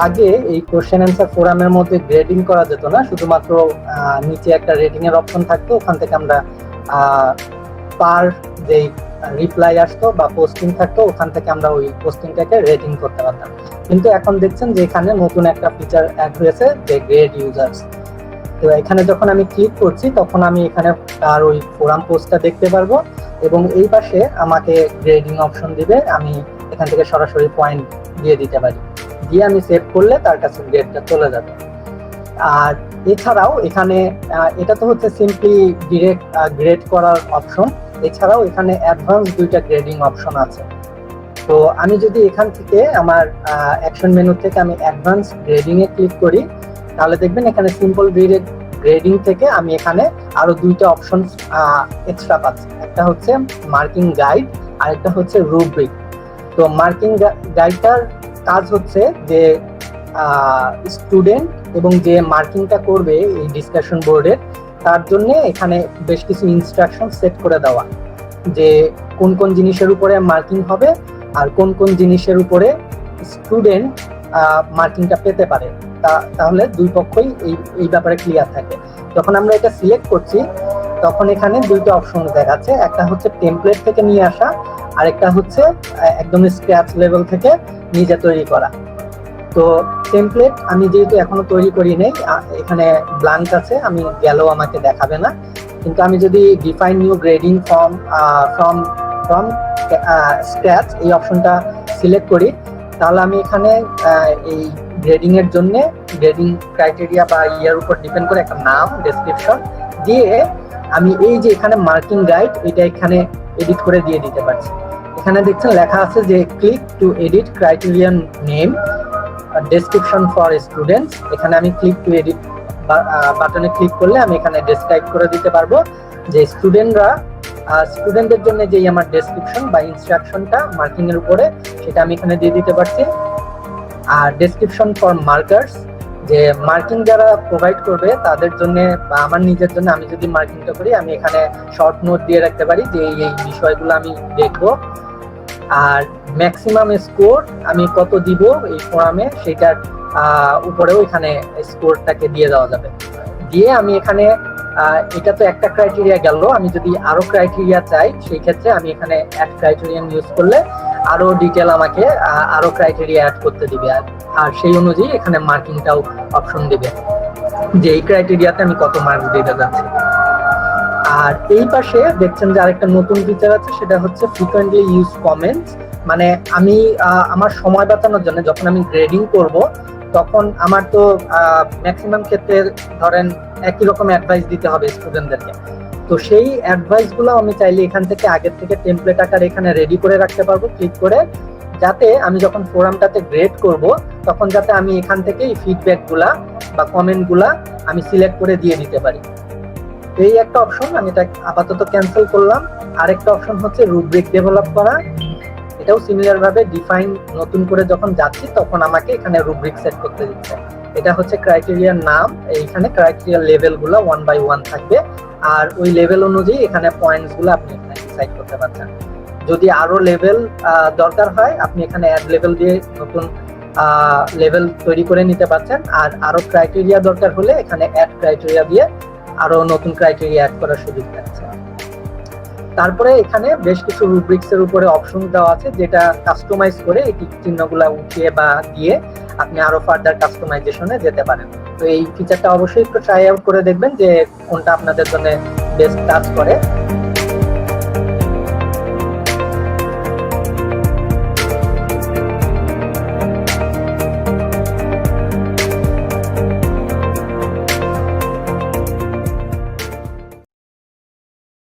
আগে এই question answer ফোরামের মধ্যে গ্রেডিং করা যেত না, শুধুমাত্র নিচে একটা রেটিং এর অপশন থাকতো, ওখান থেকে আমরা পার যেই রিপ্লাই আসতো বা পোস্টিং থাকতো ওখান থেকে আমরা ওই পোস্টিংটাকে রেটিং করতে পারতাম। কিন্তু এখন দেখছেন যে এখানে নতুন একটা ফিচার অ্যাড হয়েছে যে গ্রেড ইউজার্স। তো এখানে যখন আমি ক্লিক করছি তখন আমি এখানে তার ওই ফোরাম পোস্টটা দেখতে পারবো এবং এই পাশে আমাকে গ্রেডিং অপশন দিবে, আমি এখান থেকে সরাসরি পয়েন্ট দিয়ে দিতে পারি, দিয়ে আমি সেভ করলে তার কাছে গ্রেডটা চলে যাবে। আর এছাড়াও এখানে এটা তো হচ্ছে সিম্পলি ডিরেক্ট গ্রেড করার অপশন, এছাড়াও এখানে অ্যাডভান্স দুইটা গ্রেডিং অপশন আছে। তো আমি যদি এখান থেকে আমার অ্যাকশন মেনু থেকে আমি অ্যাডভান্স গ্রেডিং এ ক্লিক করি তাহলে দেখবেন এখানে সিম্পল গ্রেডিং থেকে আমি এখানে আরো দুইটা অপশন এক্সট্রা পাচ্ছি, একটা হচ্ছে মার্কিং গাইড আর একটা হচ্ছে রুব্রিক। তো মার্কিং গাইডটার কাজ হচ্ছে যে স্টুডেন্ট এবং যে মার্কিংটা করবে এই ডিসকাশন বোর্ডের তার জন্য এখানে বেশ কিছু ইনস্ট্রাকশন সেট করে দেওয়া, যে কোন কোন জিনিসের উপরে মার্কিং হবে আর কোন কোন জিনিসের উপরে স্টুডেন্ট মার্কিংটা পেতে পারে, তাহলে দুই পক্ষই এই ব্যাপারে ক্লিয়ার থাকে। যখন আমরা এটা সিলেক্ট করছি তখন এখানে দুইটা অপশন দেখাচ্ছে, একটা হচ্ছে টেমপ্লেট থেকে নিয়ে আসা আর একটা হচ্ছে একদম স্ক্র্যাচ লেভেল থেকে নিজে তৈরি করা। তো টেমপ্লেট আমি যেহেতু এখনো তৈরি করি নাই, এখানে ব্ল্যাঙ্ক আছে, আমি গেলেও আমাকে দেখাবে না, কিন্তু আমি যদি define new grading from scratch এই অপশনটা সিলেক্ট করি তাহলে আমি এখানে এই গ্রেডিং এর জন্য গ্রেডিং ক্রাইটেরিয়া বা ইয়ার উপর ডিপেন্ড করে একটা নাম ডেসক্রিপশন দিয়ে আমি এই যে এখানে মার্কিং গাইড এটা এখানে এডিট করে দিয়ে দিতে পারছি। এখানে দেখছেন লেখা আছে যে click to edit criterion name description for students, এখানে আমি ক্লিক টু এডিট বাটনে ক্লিক করলে আমি এখানে ডেসক্রাইব করে দিতে পারবো যে স্টুডেন্টদের জন্য যে আমার ডেসক্রিপশন বা ইনস্ট্রাকশনটা মার্কিং এর উপরে সেটা আমি এখানে দিয়ে দিতে পারছি। আর ডেসক্রিপশন ফর মার্কার্স, যে মার্কিং যারা প্রোভাইড করবে তাদের জন্য বা আমার নিজের জন্য আমি যদি মার্কিংটা করি আমি এখানে শর্ট নোট দিয়ে রাখতে পারি যে এই বিষয়গুলো আমি দেখবো। আর ম্যাক্সিমাম স্কোর আমি কত দিব এই ফোরামে সেটার উপরেও এখানে স্কোরটাকে দিয়ে দেওয়া যাবে। দিয়ে আমি এখানে এটা তো একটা ক্রাইটেরিয়া গেল, আমি যদি আরো ক্রাইটেরিয়া চাই সেই ক্ষেত্রে আমি এখানে অ্যাড ক্রাইটেরিয়ান ইউজ করলে আরো ডিটেল আমাকে আরো ক্রাইটেরিয়া অ্যাড করতে দিবে, আর সেই অনুযায়ী এখানে মার্কিংটাও অপশন দিবে যে এই ক্রাইটেরিয়াতে আমি কত মার্কস দিতে যাচ্ছি। আর এই পাশে দেখছেন যে আরেকটা নতুন ফিচার আছে, সেটা হচ্ছে ফ্রিকোয়েন্টলি ইউজ কমেন্টস। মানে আমি আমার সময় বাঁচানোর জন্য যখন আমি গ্রেডিং করব তখন আমার তো ম্যাক্সিমাম ক্ষেত্রে ধরেন একই রকম অ্যাডভাইস দিতে হবে স্টুডেন্টদেরকে, তো সেই অ্যাডভাইস গুলো আমি চাইলে এখান থেকে আগের থেকে টেমপ্লেট আকারে এখানে রেডি করে রাখতে পারবো ক্লিক করে, যাতে আমি যখন ফোরামটাতে গ্রেড করব তখন যাতে আমি এখান থেকে এই ফিডব্যাক গুলা বা কমেন্ট গুলা আমি সিলেক্ট করে দিয়ে দিতে পারি। এই একটা অপশন, আমি এটা আপাতত ক্যান্সেল করলাম। আরেকটা অপশন হচ্ছে রুব্রিক ডেভেলপ করা, এটাও সিমিলার ভাবে ডিফাইন নতুন করে যখন যাচ্ছি তখন আমাকে এখানে রুব্রিক সেট করতে দিচ্ছে। এটা হচ্ছে ক্রাইটেরিয়ার নাম, এইখানে ক্রাইটেরিয়া লেভেল গুলো 1 by 1 থাকবে আর ওই লেভেল অনুযায়ী এখানে পয়েন্টস গুলো আপনি এখানে ডিসাইড করতে পারছেন। যদি আরো লেভেল দরকার হয় আপনি এখানে অ্যাড লেভেল দিয়ে নতুন লেভেল তৈরি করে নিতে পারছেন, আর আরো ক্রাইটেরিয়া দরকার হলে এখানে অ্যাড ক্রাইটেরিয়া দিয়ে আরো নতুন ক্রাইটেরিয়া অ্যাড করার সুযোগ থাকছে। তারপরে এখানে বেশ কিছু রুব্রিক্স এর উপরে অপশন দেওয়া আছে যেটা কাস্টমাইজ করে এই টিক চিহ্নগুলো উঠিয়ে বা দিয়ে আপনি আরো ফার্দার কাস্টমাইজেশনে যেতে পারেন। তো এই ফিচারটা অবশ্যই একটু ট্রাই আউট করে দেখবেন যে কোনটা আপনাদের জন্য বেস্ট কাজ করে।